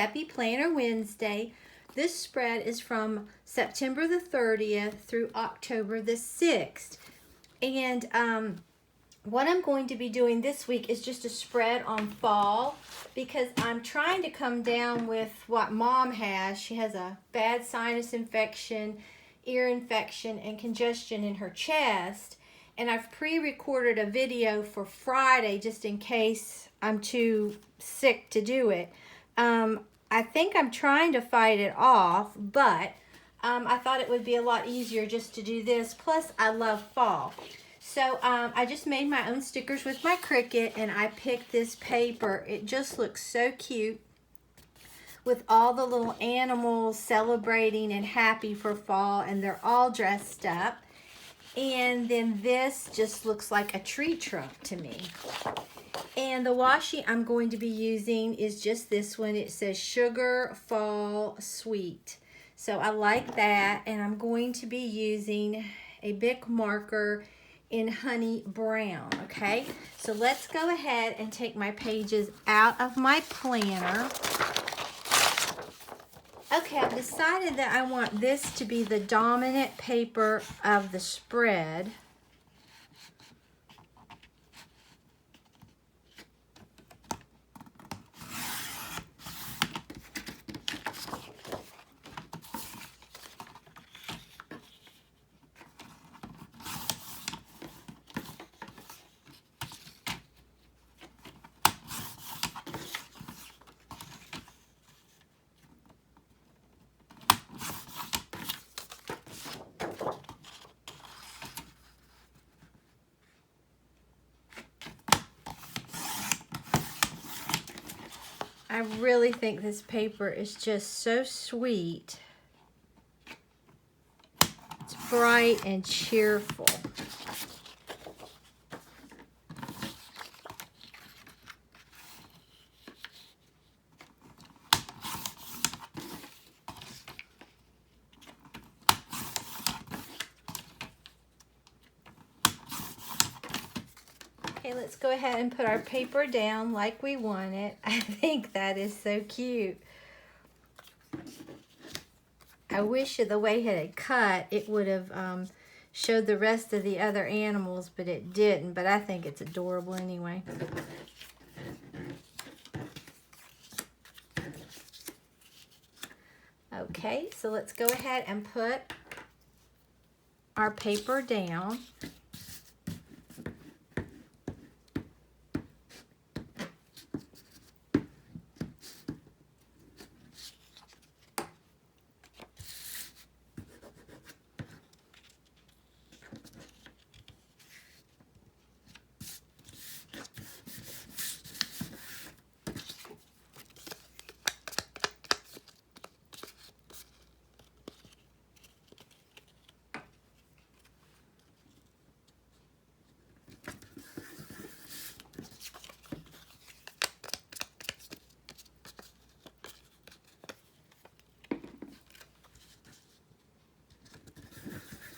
Happy Planner Wednesday. This spread is from September the 30th through October the 6th. And what I'm going to be doing this week is just a spread on fall, because I'm trying to come down with what Mom has. She has a bad sinus infection, ear infection, and congestion in her chest. And I've pre-recorded a video for Friday just in case I'm too sick to do it. I think I'm trying to fight it off, but I thought it would be a lot easier just to do this. Plus, I love fall. So I just made my own stickers with my Cricut, and I picked this paper. It just looks so cute with all the little animals celebrating and happy for fall, and they're all dressed up. And then this just looks like a tree trunk to me. And the washi I'm going to be using is just this one. It says Sugar Fall Sweet. So I like that, and I'm going to be using a Bic marker in Honey Brown, okay? So let's go ahead and take my pages out of my planner. Okay, I've decided that I want this to be the dominant paper of the spread. I really think this paper is just so sweet. It's bright and cheerful. Okay, let's go ahead and put our paper down like we want it. I think that is so cute. I wish the way it had cut, it would have showed the rest of the other animals, but it didn't. But I think it's adorable anyway. Okay, so let's go ahead and put our paper down.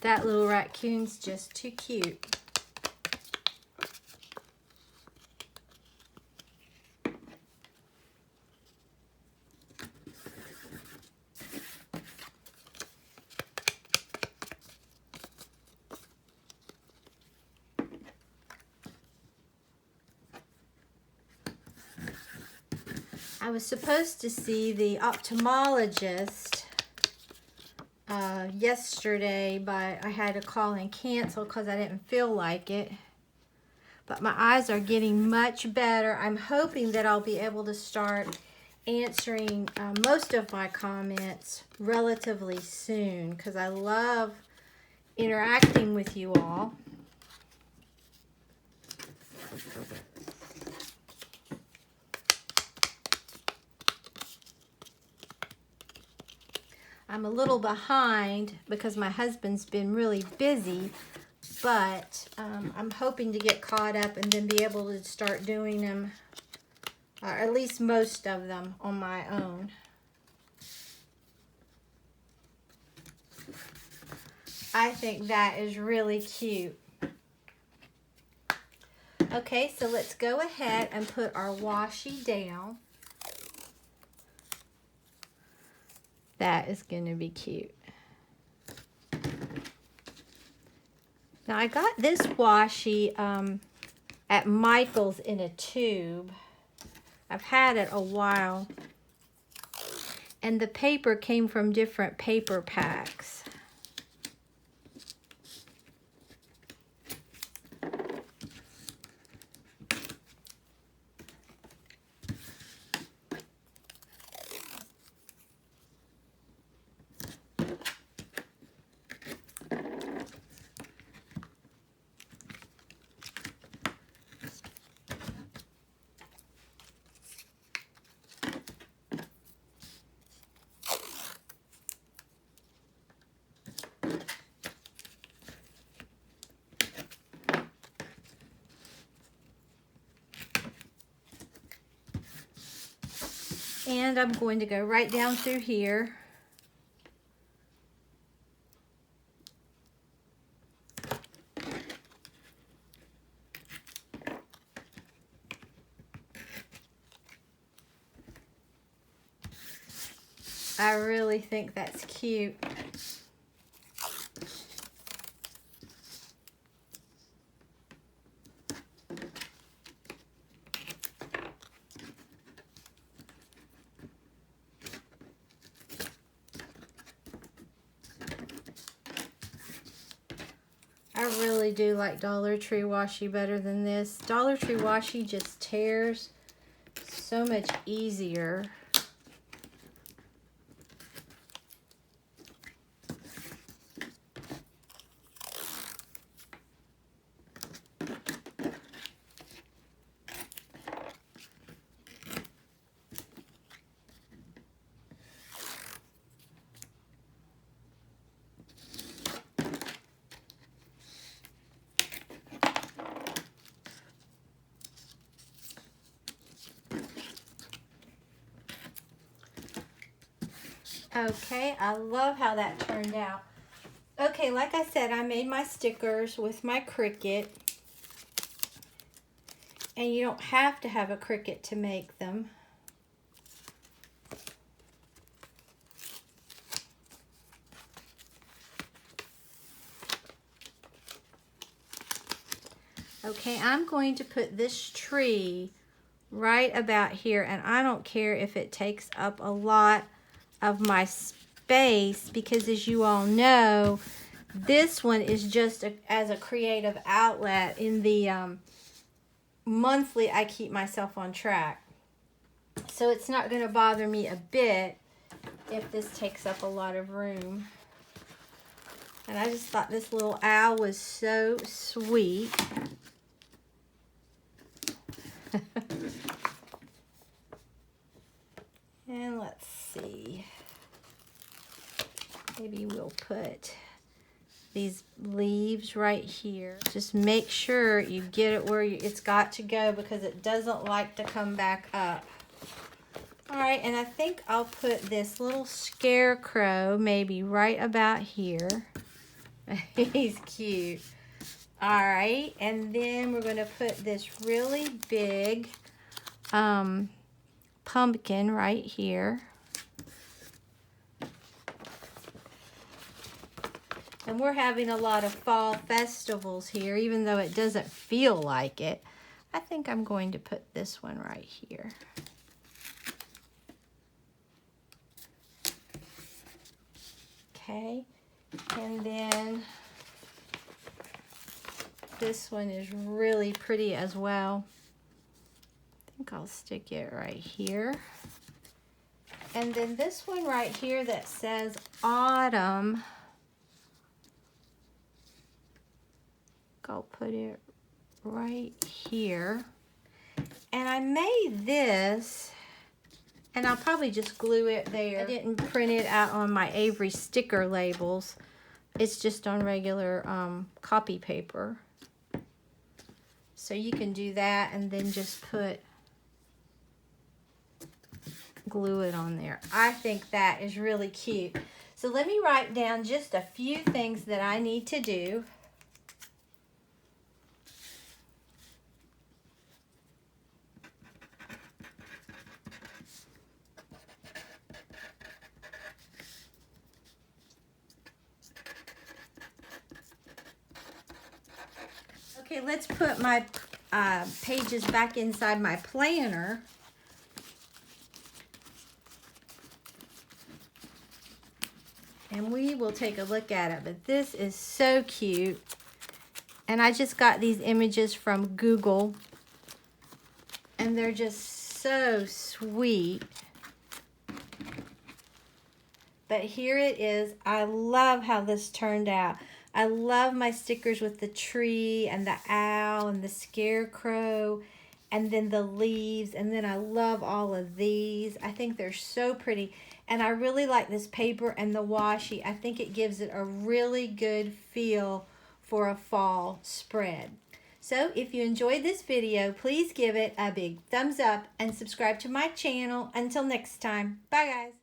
That little raccoon's just too cute. I was supposed to see the ophthalmologist yesterday, but I had to call and cancel because I didn't feel like it. But my eyes are getting much better. I'm hoping that I'll be able to start answering most of my comments relatively soon, because I love interacting with you all. I'm a little behind because my husband's been really busy, but I'm hoping to get caught up and then be able to start doing them, or at least most of them, on my own. I think that is really cute. Okay, so let's go ahead and put our washi down. That is going to be cute. Now I got this washi at Michael's in a tube. I've had it a while. And the paper came from different paper packs. And I'm going to go right down through here. I really think that's cute. I really do like Dollar Tree washi better than this. Dollar Tree washi just tears so much easier. Okay, I love how that turned out. Okay, like I said, I made my stickers with my Cricut. And you don't have to have a Cricut to make them. Okay, I'm going to put this tree right about here, and I don't care if it takes up a lot of my space, because as you all know, this one is just as a creative outlet. In the monthly, I keep myself on track, so it's not going to bother me a bit if this takes up a lot of room. And I just thought this little owl was so sweet. And let's see, maybe we'll put these leaves right here. Just make sure you get it where it's got to go, because it doesn't like to come back up. All right, and I think I'll put this little scarecrow maybe right about here. He's cute. All right, and then we're going to put this really big pumpkin right here. And we're having a lot of fall festivals here, even though it doesn't feel like it. I think I'm going to put this one right here. Okay, and then this one is really pretty as well. I think I'll stick it right here. And then this one right here that says autumn, I'll put it right here. And I made this, and I'll probably just glue it there. I didn't print it out on my Avery sticker labels. It's just on regular copy paper. So you can do that and then just glue it on there. I think that is really cute. So let me write down just a few things that I need to do. Okay, let's put my pages back inside my planner. And we will take a look at it. But this is so cute. And I just got these images from Google. And they're just so sweet. But here it is. I love how this turned out. I love my stickers with the tree and the owl and the scarecrow and then the leaves. And then I love all of these. I think they're so pretty. And I really like this paper and the washi. I think it gives it a really good feel for a fall spread. So if you enjoyed this video, please give it a big thumbs up and subscribe to my channel. Until next time, bye guys.